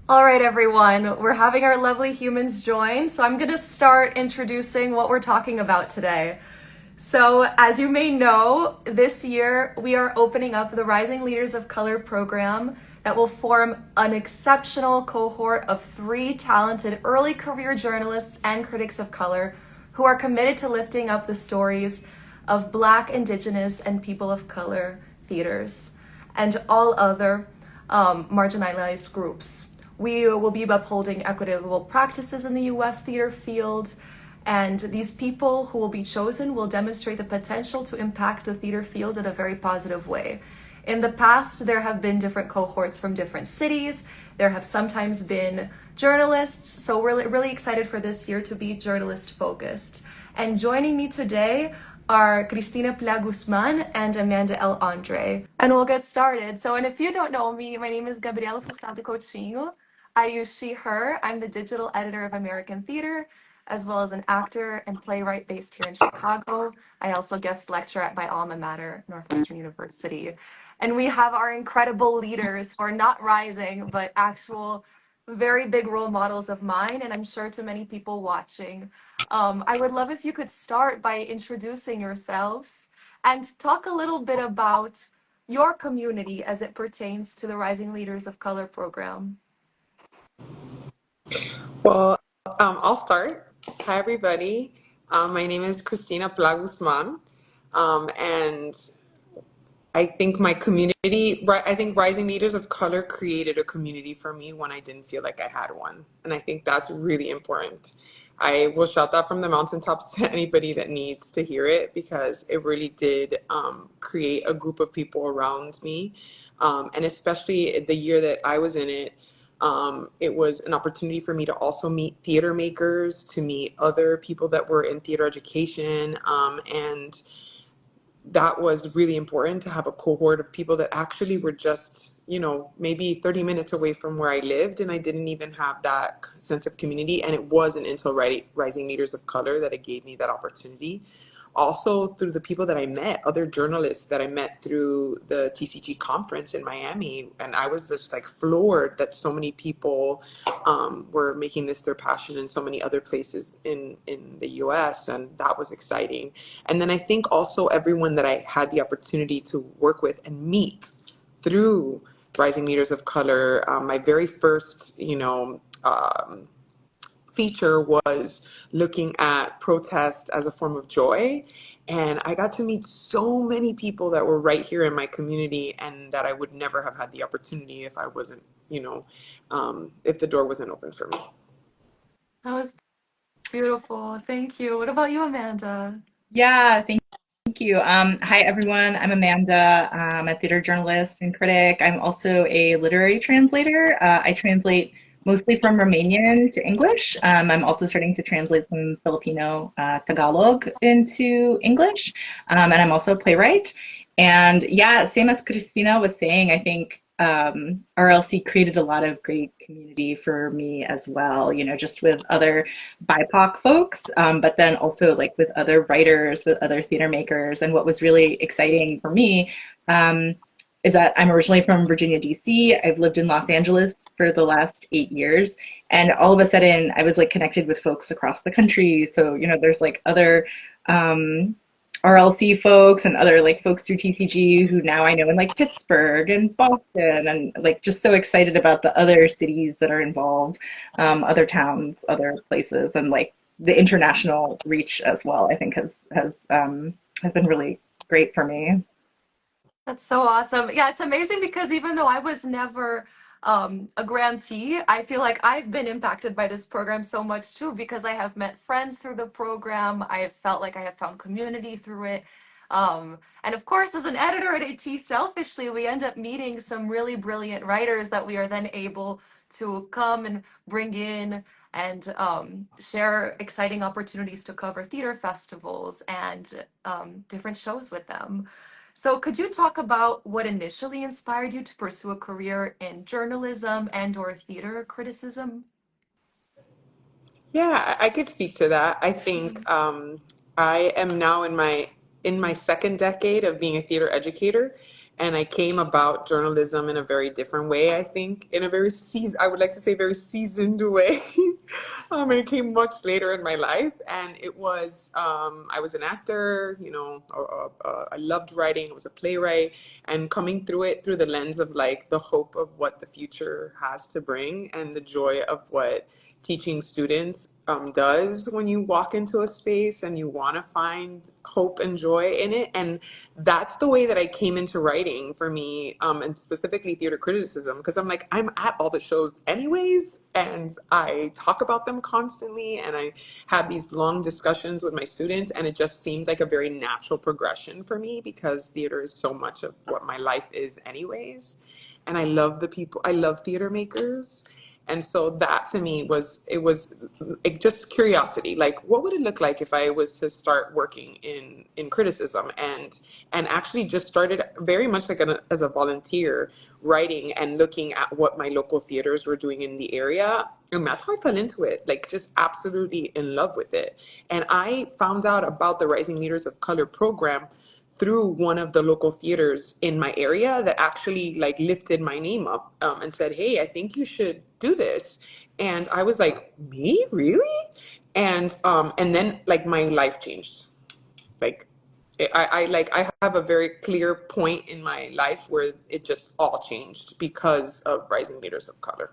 All right, everyone, we're having our lovely humans join, so I'm going to start introducing what we're talking about today. So, as you may know, this year we are opening up the Rising Leaders of Color program that will form an exceptional cohort of 3 talented early career journalists and critics of color who are committed to lifting up the stories of Black, Indigenous, and people of color theaters and all other marginalized groups. We will be upholding equitable practices in the US theater field, and these people who will be chosen will demonstrate the potential to impact the theater field in a very positive way. In the past, there have been different cohorts from different cities. There have sometimes been journalists, so we're really excited for this year to be journalist focused. And joining me today are Cristina Pla-Guzman and Amanda L. Andre. And we'll get started. So, and if you don't know me, my name is Gabriela Furtado Couthino. I use she, her. I'm the digital editor of American Theater, as well as an actor and playwright based here in Chicago. I also guest lecture at my alma mater, Northwestern University. And we have our incredible leaders who are not rising, but actual very big role models of mine, and I'm sure to many people watching. I would love if you could start by introducing yourselves and talk a little bit about your community as it pertains to the Rising Leaders of Color program. Well, I'll start. Hi, everybody. My name is Cristina Pla-Guzman, and I think my community, I think Rising Leaders of Color created a community for me when I didn't feel like I had one. And I think that's really important. I will shout that from the mountaintops to anybody that needs to hear it because it really did create a group of people around me. And especially the year that I was in it, it was an opportunity for me to also meet theater makers, to meet other people that were in theater education, and that was really important to have a cohort of people that actually were just, maybe 30 minutes away from where I lived. And I didn't even have that sense of community. And it wasn't until Rising Leaders of Color that it gave me that opportunity. Also through the people that I met, other journalists that I met through the TCG conference in Miami. And I was just like floored that so many people were making this their passion in so many other places in the US. And that was exciting. And then I think also everyone that I had the opportunity to work with and meet through Rising Leaders of Color. My very first, feature was looking at protest as a form of joy. And I got to meet so many people that were right here in my community and that I would never have had the opportunity if I wasn't, if the door wasn't open for me. That was beautiful. Thank you. What about you, Amanda? Yeah, thank you. Hi, everyone. I'm Amanda. I'm a theater journalist and critic. I'm also a literary translator. I translate mostly from Romanian to English. I'm also starting to translate some Filipino Tagalog into English. And I'm also a playwright. And yeah, same as Christina was saying, I think RLC created a lot of great community for me as well, just with other BIPOC folks, but then also like with other writers, with other theater makers. And what was really exciting for me is that I'm originally from Virginia, DC. I've lived in Los Angeles for the last 8 years. And all of a sudden, I was like connected with folks across the country. So, there's like other RLC folks and other like folks through TCG who now I know in like Pittsburgh and Boston, and like just so excited about the other cities that are involved, other towns, other places, and like the international reach as well. I think has been really great for me. That's so awesome. Yeah, it's amazing because even though I was never a grantee, I feel like I've been impacted by this program so much too because I have met friends through the program. I have felt like I have found community through it. And of course, as an editor at AT, selfishly, we end up meeting some really brilliant writers that we are then able to come and bring in and share exciting opportunities to cover theater festivals and different shows with them. So could you talk about what initially inspired you to pursue a career in journalism and or theater criticism? Yeah, I could speak to that. I think I am now in my in my second decade of being a theater educator, and I came about journalism in a very different way, I think, in a very I would like to say very seasoned way. And it came much later in my life, and it was I was an actor, you know, I loved writing. I was a playwright, and coming through it through the lens of like the hope of what the future has to bring and the joy of what teaching students does when you walk into a space and you want to find hope and joy in it. And that's the way that I came into writing for me, and specifically theater criticism, because I'm like, I'm at all the shows anyways, and I talk about them constantly, and I have these long discussions with my students, and it just seemed like a very natural progression for me because theater is so much of what my life is anyways. And I love the people, I love theater makers. And so that to me it just curiosity, like what would it look like if I was to start working in criticism, and actually just started very much like as a volunteer, writing and looking at what my local theaters were doing in the area. And that's how I fell into it, like just absolutely in love with it. And I found out about the Rising Leaders of Color program through one of the local theaters in my area that actually like lifted my name up, and said, "Hey, I think you should do this." And I was like, "Me, really?" And then like my life changed. Like I have a very clear point in my life where it just all changed because of Rising Leaders of Color.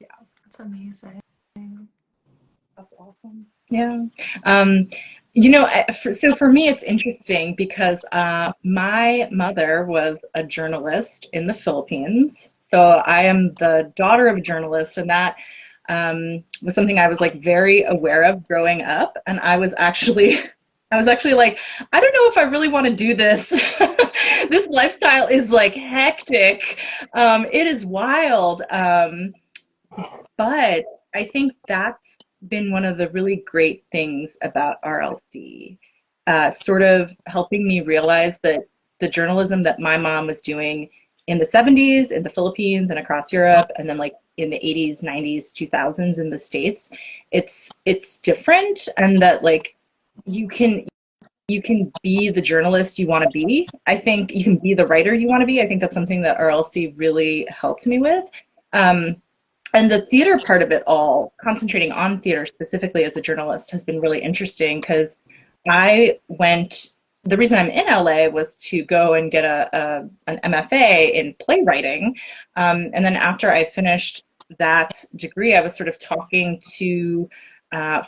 Yeah, That's amazing. that's awesome. Yeah. Um, you know, so for me, it's interesting because my mother was a journalist in the Philippines. So I am the daughter of a journalist, and that was something I was like very aware of growing up. And I was actually like, I don't know if I really want to do this. This lifestyle is like hectic. It is wild. But I think that's been one of the really great things about RLC, sort of helping me realize that the journalism that my mom was doing in the 70s in the Philippines and across Europe, and then like in the 80s, 90s, 2000s in the States, it's different, and that like you can you can be the journalist you want to be. I think you can be the writer you want to be. I think that's something that RLC really helped me with. Um, and the theater part of it all, concentrating on theater specifically as a journalist, has been really interesting because I went, the reason I'm in LA was to go and get an MFA in playwriting. And then after I finished that degree, I was sort of talking to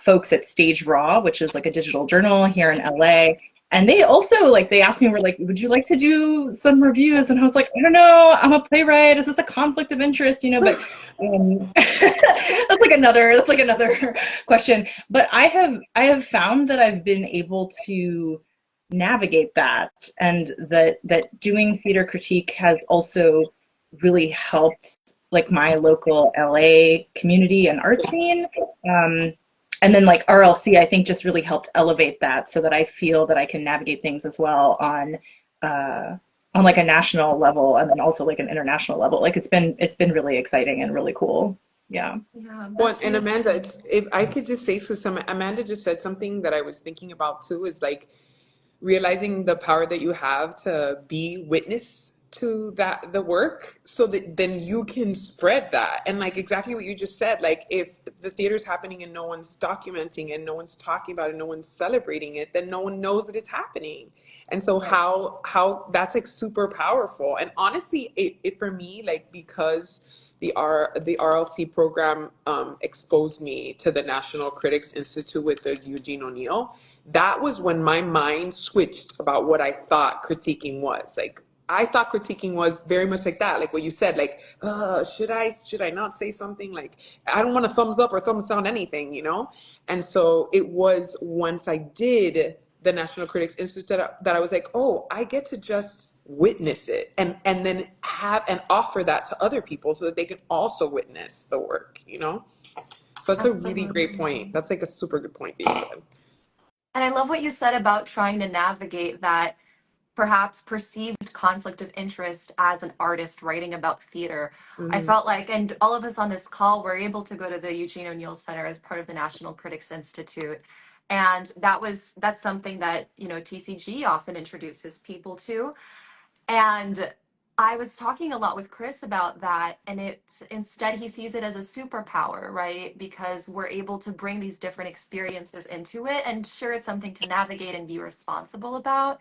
folks at Stage Raw, which is like a digital journal here in LA. And they also like they asked me, were like, would you like to do some reviews? And I was like, I don't know, I'm a playwright. Is this a conflict of interest? You know, but that's like another question. But I have found that I've been able to navigate that, and that doing theater critique has also really helped like my local LA community and art scene. And then like RLC, I think just really helped elevate that so that I feel that I can navigate things as well on like a national level and then also like an international level. Like it's been really exciting and really cool. Yeah. Yeah, Well, that's and beautiful. Amanda, if I could just say, so some Amanda just said something that I was thinking about too, is like realizing the power that you have to be witness to the work, so that then you can spread that. And like exactly what you just said, like if the theater's happening and no one's documenting and no one's talking about it, no one's celebrating it, then no one knows that it's happening. And so Right. how that's like super powerful. And honestly, it for me, like because the RLC program exposed me to the National Critics Institute with the Eugene O'Neill. That was when my mind switched about what I thought critiquing was. Like I thought critiquing was very much like that, like what you said, like, should I not say something? Like I don't want a thumbs up or thumbs down anything, you know? And so it was once I did the National Critics Institute that I was like, oh, I get to just witness it, and then have and offer that to other people so that they can also witness the work, you know? So that's a really great Absolutely. point. That's like a super good point that you said. And I love what you said about trying to navigate that perhaps perceived conflict of interest as an artist writing about theater. I Mhm. felt like, and all of us on this call were able to go to the Eugene O'Neill Center as part of the National Critics Institute. And that's something that, you know, TCG often introduces people to. And I was talking a lot with Chris about that, and instead he sees it as a superpower, right? Because we're able to bring these different experiences into it, and sure, it's something to navigate and be responsible about.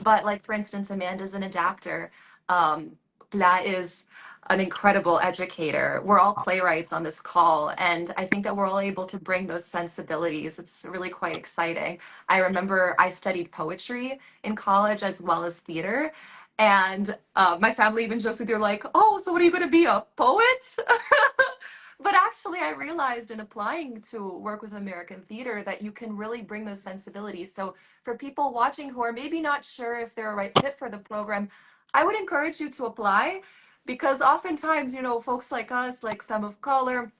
But like for instance, Amanda's an adapter. Pla is an incredible educator. We're all playwrights on this call, and I think that we're all able to bring those sensibilities. It's really quite exciting. I remember I studied poetry in college as well as theater. And my family even jokes with you like, oh, so what are you going to be, a poet? But actually, I realized in applying to work with American theater that you can really bring those sensibilities. So for people watching who are maybe not sure if they're a right fit for the program, I would encourage you to apply because oftentimes, you know, folks like us, like femme of color,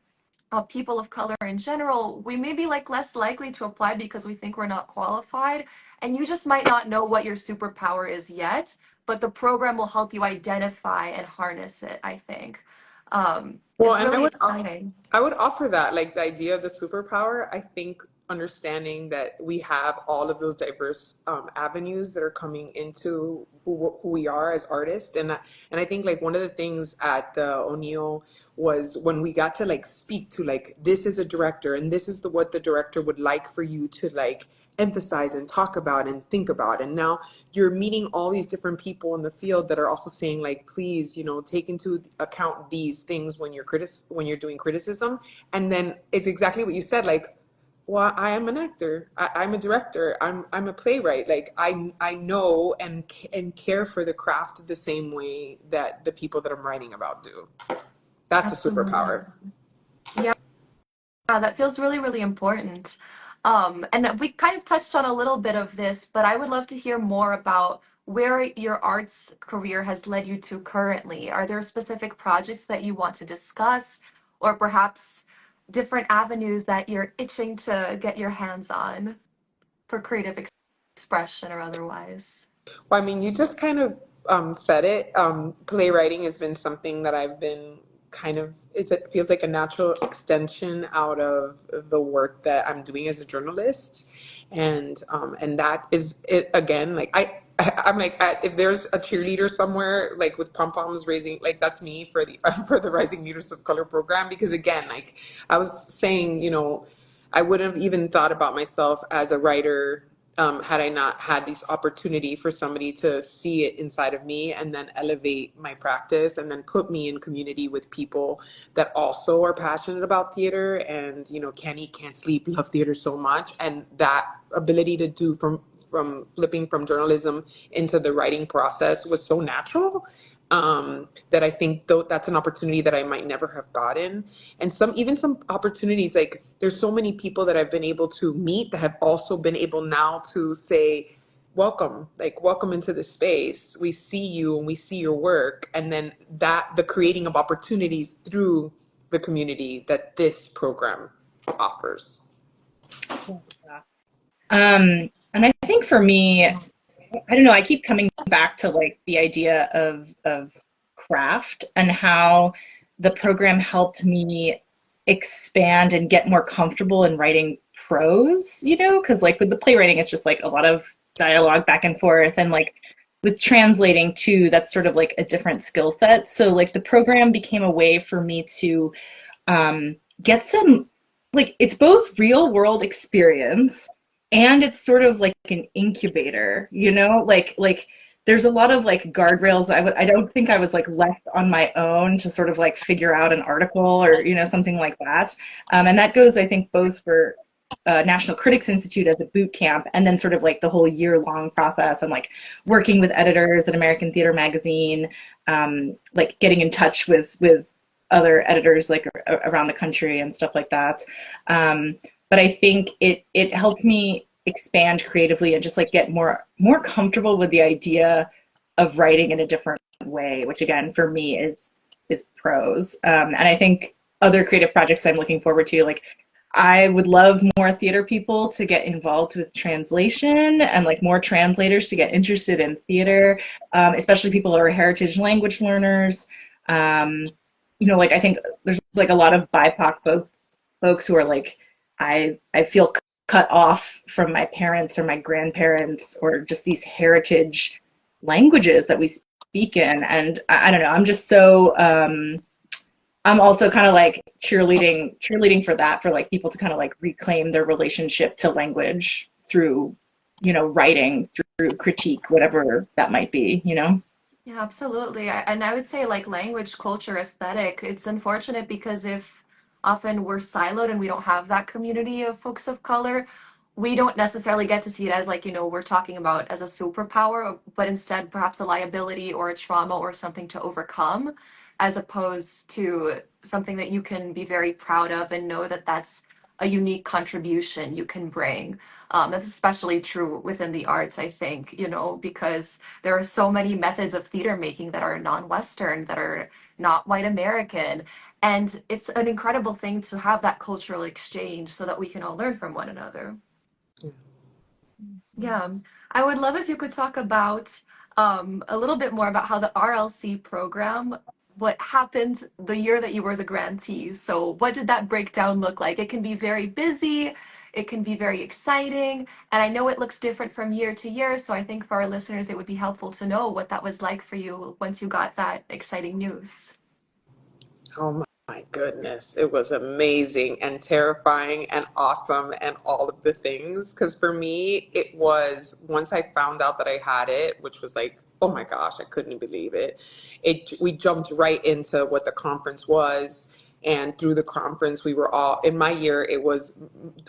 people of color in general, we may be like less likely to apply because we think we're not qualified. And you just might not know what your superpower is yet, but the program will help you identify and harness it, I think. Well, It's and really exciting. I would offer that, like the idea of the superpower. I think understanding that we have all of those diverse avenues that are coming into who we are as artists, and I think like one of the things at the O'Neill was when we got to like speak to like this is a director and this is what the director would like for you to like emphasize and talk about and think about. And now you're meeting all these different people in the field that are also saying like, please, you know, take into account these things when when you're doing criticism. And then it's exactly what you said, like, well, I am an actor. I'm a director. I'm a playwright. Like I know and care for the craft the same way that the people that I'm writing about do. That's a Absolutely. superpower. Yeah, that feels really, really important. And we kind of touched on a little bit of this, but I would love to hear more about where your arts career has led you to currently. Are there specific projects that you want to discuss, or perhaps different avenues that you're itching to get your hands on for creative expression or otherwise? Well, I mean, you just kind of said it. Playwriting has been something that I've been kind of, it feels like a natural extension out of the work that I'm doing as a journalist. And that is it again, like I'm like, if there's a cheerleader somewhere, like with pom poms raising, like that's me for the for the Rising Leaders of Color program. Because again, like I was saying, you know, I wouldn't have even thought about myself as a writer had I not had this opportunity for somebody to see it inside of me and then elevate my practice and then put me in community with people that also are passionate about theater and, you know, can't eat, can't sleep, love theater so much. And that ability to do from flipping from journalism into the writing process was so natural, that I think that's an opportunity that I might never have gotten. And even some opportunities, like there's so many people that I've been able to meet that have also been able now to say, welcome, like welcome into the space. We see you and we see your work. And then the creating of opportunities through the community that this program offers. And I think for me, I don't know, I keep coming back to like the idea of craft and how the program helped me expand and get more comfortable in writing prose, you know, because like with the playwriting, it's just like a lot of dialogue back and forth. And like with translating too, that's sort of like a different skill set. So like the program became a way for me to get some, like, it's both real world experience and it's sort of like an incubator, you know, like there's a lot of like guardrails. I don't think I was like left on my own to sort of like figure out an article or, you know, something like that. And that goes, I think, both for National Critics Institute as a boot camp and then sort of like the whole year-long process and like working with editors at American Theater Magazine, like getting in touch with other editors like around the country and stuff like that. But I think it helped me expand creatively and just like get more comfortable with the idea of writing in a different way, which again for me is prose. And I think other creative projects I'm looking forward to, like I would love more theater people to get involved with translation and like more translators to get interested in theater, especially people who are heritage language learners. You know, like I think there's like a lot of BIPOC folks who are like, I feel cut off from my parents or my grandparents or just these heritage languages that we speak in. And I don't know, I'm just so I'm also kind of like cheerleading for that, for like people to kind of like reclaim their relationship to language through, you know, writing, through critique, whatever that might be, you know? Yeah, absolutely. And I would say like language, culture, aesthetic, it's unfortunate because if often we're siloed and we don't have that community of folks of color, we don't necessarily get to see it as like, we're talking about as a superpower, but instead perhaps a liability or a trauma or something to overcome, as opposed to something that you can be very proud of and know that that's a unique contribution you can bring. That's especially true within the arts, I think, because there are so many methods of theater making that are non-Western, that are not white American. And it's an incredible thing to have that cultural exchange so that we can all learn from one another. Yeah, I would love if you could talk about a little bit more about how the RLC program, what happened the year that you were the grantee. So, what did that breakdown look like? It can be very busy, it can be very exciting, and I know it looks different from year to year. So, I think for our listeners, it would be helpful to know what that was like for you once you got that exciting news. Oh my goodness. It was amazing and terrifying and awesome and all of the things. Because for me, it was once I found out that I had it, which was like, oh my gosh, I couldn't believe it. We jumped right into what the conference was. And through the conference, we were all, in my year, it was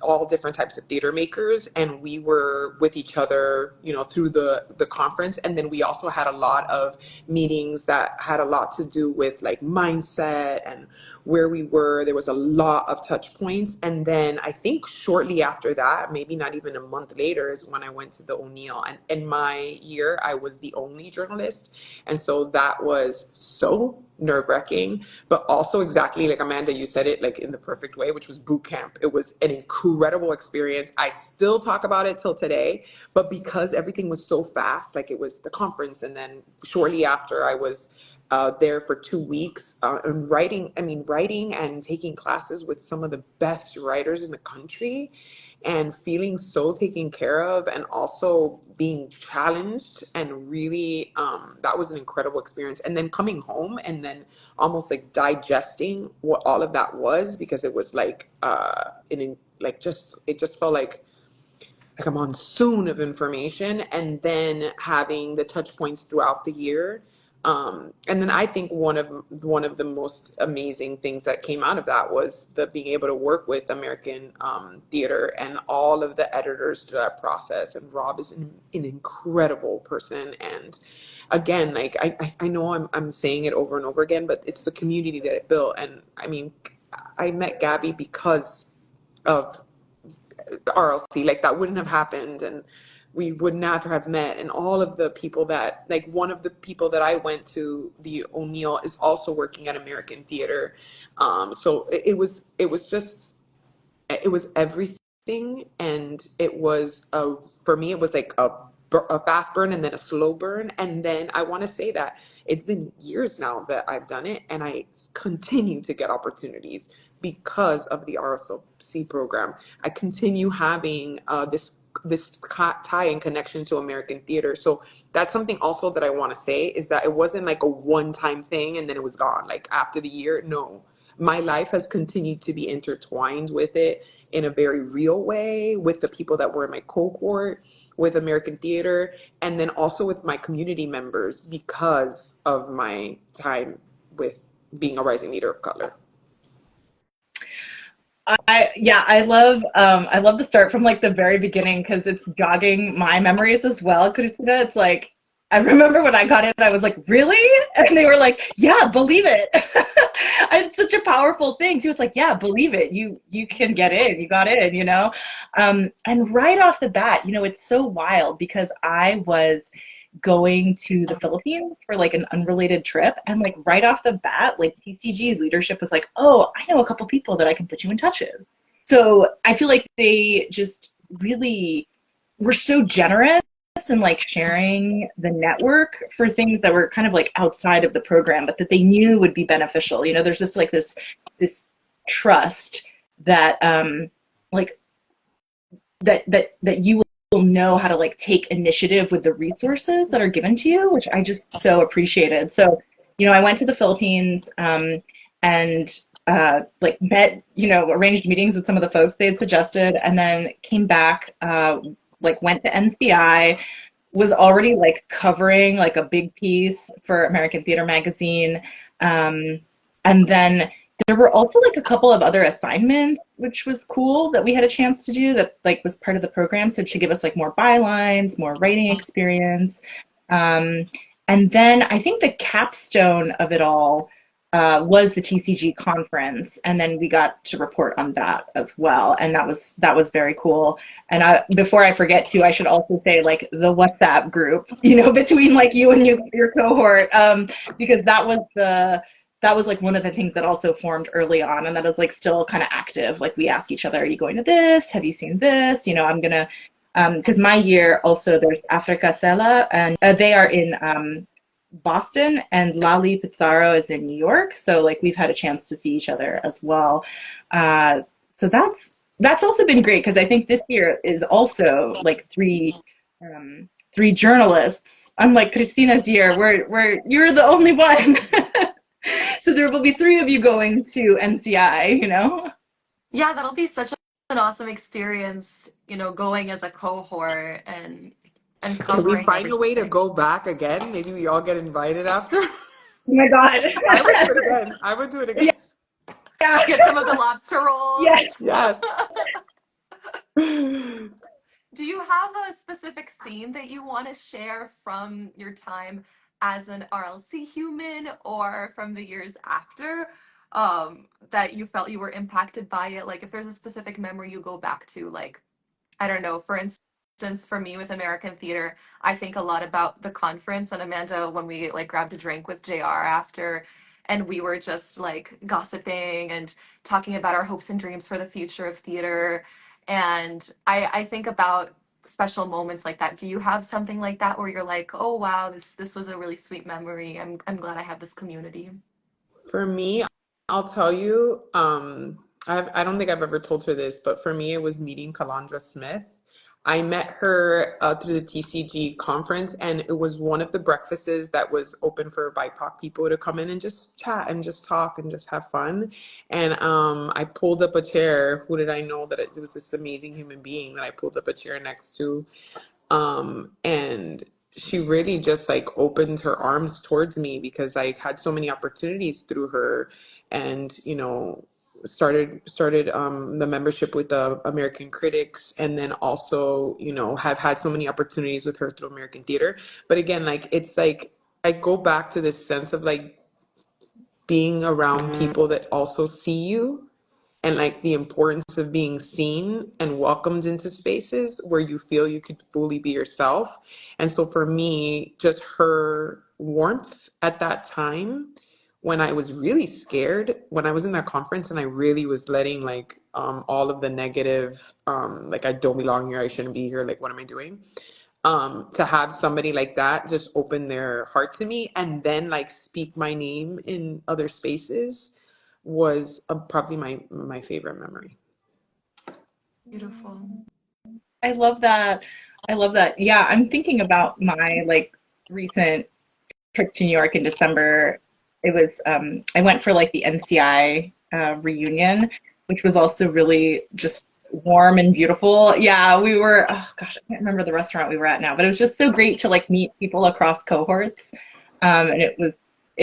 all different types of theater makers. And we were with each other, through the conference. And then we also had a lot of meetings that had a lot to do with like mindset and where we were. There was a lot of touch points. And then I think shortly after that, maybe not even a month later, is when I went to the O'Neill. And in my year, I was the only journalist. And so that was so nerve-wracking, but also exactly like Amanda, you said it like in the perfect way, which was boot camp. It was an incredible experience. I still talk about it till today, but because everything was so fast, like it was the conference, and then shortly after I was there for 2 weeks and writing and taking classes with some of the best writers in the country, and feeling so taken care of, and also being challenged, and really that was an incredible experience. And then coming home and then almost like digesting what all of that was, because it was like it just felt like a monsoon of information, and then having the touch points throughout the year. And then I think one of the most amazing things that came out of that was the being able to work with American theater and all of the editors through that process. And Rob is an incredible person. And again, like I know I'm saying it over and over again, but it's the community that it built. And I mean, I met Gabby because of RLC. Like that wouldn't have happened, and we would never have met. And all of the people that, like, one of the people that I went to the O'Neill is also working at American Theater. So it was everything. And it was for me, it was like a fast burn and then a slow burn. And then I want to say that it's been years now that I've done it, and I continue to get opportunities because of the RSLC program. I continue having this tie and connection to American theater. So that's something also that I want to say, is that it wasn't like a one-time thing and then it was gone like after the year. No, my life has continued to be intertwined with it in a very real way, with the people that were in my cohort, with American theater, and then also with my community members, because of my time with being a rising leader of color. I love the start from like the very beginning, because it's jogging my memories as well, Cristina. It's like, I remember when I got in, I was like, really? And they were like, yeah, believe it. It's such a powerful thing too. It's like, yeah, believe it. You can get in. You got in, you know? And right off the bat, you know, it's so wild, because I was going to the Philippines for like an unrelated trip, and like right off the bat, like TCG leadership was like, oh, I know a couple people that I can put you in touch with. So I feel like they just really were so generous and like sharing the network for things that were kind of like outside of the program, but that they knew would be beneficial. You know, there's just like this trust that like that you will know how to like take initiative with the resources that are given to you, which I just so appreciated. So, I went to the Philippines, and like met, arranged meetings with some of the folks they had suggested, and then came back, like went to NCI, was already like covering like a big piece for American Theater Magazine. And then there were also like a couple of other assignments, which was cool that we had a chance to do that like was part of the program. So to give us like more bylines, more writing experience. Um, and then I think the capstone of it all was the TCG conference, and then we got to report on that as well, and that was very cool. And before I forget to, I should also say like the WhatsApp group, between like you and your cohort, because that was like one of the things that also formed early on, and that is like still kind of active. Like we ask each other, are you going to this? Have you seen this? I'm gonna, because my year also there's Africa Sela, and they are in Boston, and Lali Pizarro is in New York. So like we've had a chance to see each other as well. So that's also been great, because I think this year is also like three journalists. Unlike Christina's year, where you're the only one. So there will be three of you going to NCI. Yeah, that'll be such an awesome experience, going as a cohort and Can we covering find a way to everything. go back again? Maybe we all get invited after. Oh my God. I would do it again. I would do it again. Yeah. Get some of the lobster rolls. Yes. Yes. Do you have a specific scene that you want to share from your time as an RLC human or from the years after, that you felt you were impacted by it? Like if there's a specific memory you go back to, like, I don't know, for instance, for me with American theater, I think a lot about the conference and Amanda when we like grabbed a drink with JR after, and we were just like gossiping and talking about our hopes and dreams for the future of theater. And I think about special moments like that. Do you have something like that where you're like, oh wow, this was a really sweet memory. I'm glad I have this community. For me, I'll tell you, I don't think I've ever told her this, but for me, it was meeting Kalandra Smith. I met her through the TCG conference, and it was one of the breakfasts that was open for BIPOC people to come in and just chat and just talk and just have fun. And I pulled up a chair. Who did I know that it was this amazing human being that I pulled up a chair next to? And she really just like opened her arms towards me because I had so many opportunities through her, and started the membership with the American Critics, and then also have had so many opportunities with her through American Theater. But again, like it's like I go back to this sense of like being around people that also see you, and like the importance of being seen and welcomed into spaces where you feel you could fully be yourself. And so for me, just her warmth at that time, when I was really scared, when I was in that conference and I really was letting like all of the negative, like I don't belong here, I shouldn't be here, like what am I doing? To have somebody like that just open their heart to me and then like speak my name in other spaces was probably my favorite memory. Beautiful. I love that. I love that. Yeah, I'm thinking about my like recent trip to New York in December. It was I went for like the NCI reunion, which was also really just warm and beautiful. Yeah, we were, oh gosh, I can't remember the restaurant we were at now, but it was just so great to like meet people across cohorts. And it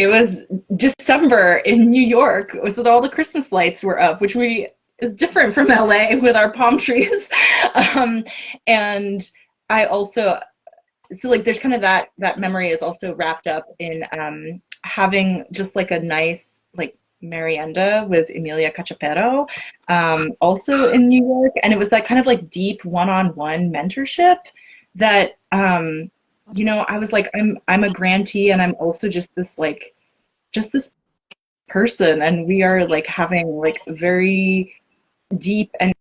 was December in New York, so all the Christmas lights were up, which we is different from LA with our palm trees. Um, and I also, so like there's kind of that memory is also wrapped up in having just like a nice like merienda with Emilia Cachapero, also in New York, and it was that kind of like deep one-on-one mentorship that I was like, I'm a grantee, and I'm also just this person, and we are like having like very deep and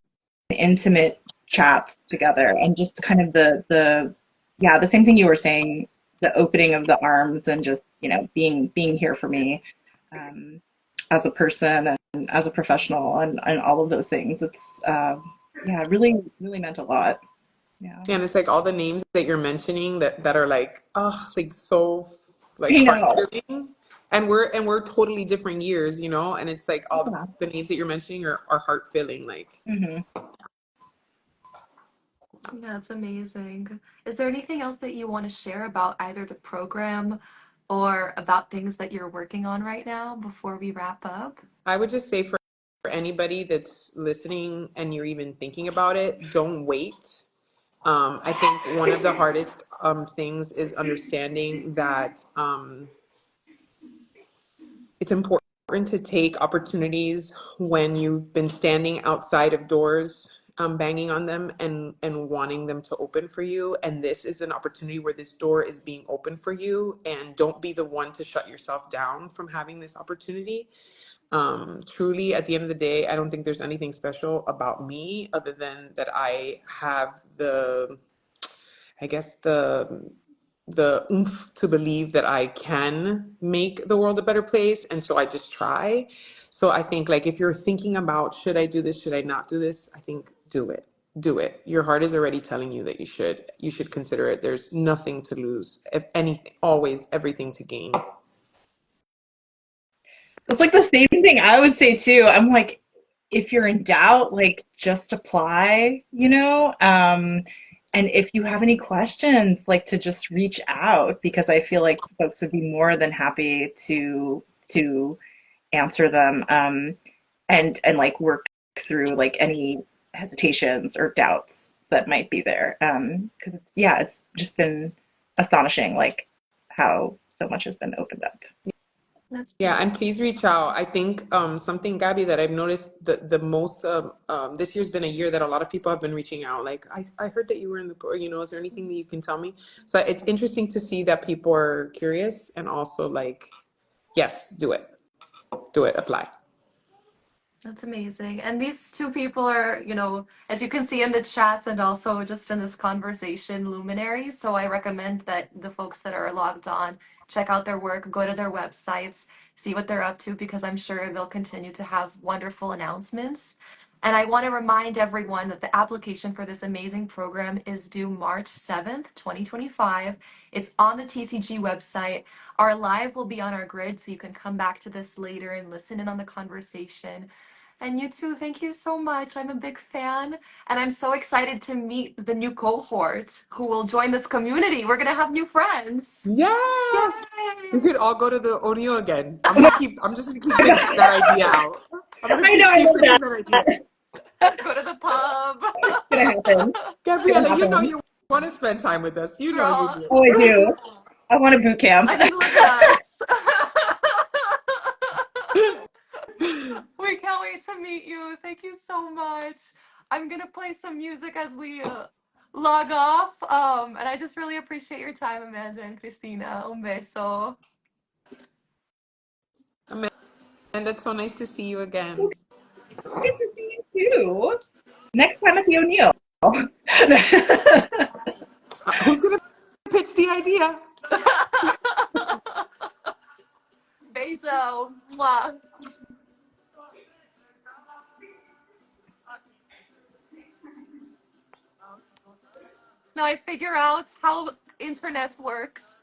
intimate chats together, and just kind of the same thing you were saying, the opening of the arms, and just being here for me, as a person and as a professional, and all of those things. yeah, really, really meant a lot. Yeah. And it's like all the names that you're mentioning that are like, oh, like so like I heart know. filling. And we're totally different years, you know, and it's like all Yeah. the names that you're mentioning are heart filling. Like Hmm. Yeah, it's amazing. Is there anything else that you want to share about either the program or about things that you're working on right now before we wrap up? I would just say for anybody that's listening and you're even thinking about it, don't wait. I think one of the hardest things is understanding that it's important to take opportunities when you've been standing outside of doors, banging on them and wanting them to open for you. And this is an opportunity where this door is being open for you. And don't be the one to shut yourself down from having this opportunity. Truly, at the end of the day, I don't think there's anything special about me other than that I have I guess the oomph to believe that I can make the world a better place, and so I just try. So I think like if you're thinking about should I do this, should I not do this, I think do it. Do it. Your heart is already telling you that you should. You should consider it. There's nothing to lose. If anything, always everything to gain. It's like the same thing I would say too. I'm like, if you're in doubt, like just apply, you know? And if you have any questions, like to just reach out because I feel like folks would be more than happy to answer them and like work through like any hesitations or doubts that might be there. Because it's yeah, it's just been astonishing like how so much has been opened up. That's Yeah, and please reach out. I think something, Gabby, that I've noticed the most this year's been a year that a lot of people have been reaching out. Like, I heard that you were in the, you know, is there anything that you can tell me? So it's interesting to see that people are curious and also like, yes, do it, apply. That's amazing. And these two people are, as you can see in the chats and also just in this conversation, luminaries. So I recommend that the folks that are logged on check out their work, go to their websites, see what they're up to, because I'm sure they'll continue to have wonderful announcements. And I want to remind everyone that the application for this amazing program is due March 7th, 2025. It's on the TCG website. Our live will be on our grid, so you can come back to this later and listen in on the conversation. And you too, thank you so much. I'm a big fan, and I'm so excited to meet the new cohort who will join this community. We're gonna have new friends. Yes, we Yay! could all go to the O'Neill again. I'm just gonna keep pitching that idea out. I'm gonna I know, I keep love pitching that idea. that. Go to the pub. It's gonna happen. It's gonna Gabriela, you know happen. you want to spend time with us. You know you Girl, Oh, I do. do. I want a boot camp. I mean, look at us. We can't wait to meet you. Thank you so much. I'm gonna play some music as we log off. And I just really appreciate your time, Amanda and Christina. Un beso. And it's so nice to see you again. Good to see you too. Next time at the O'Neill. Who's gonna pitch the idea? Beijo. Mwah. Now I figure out how internet works.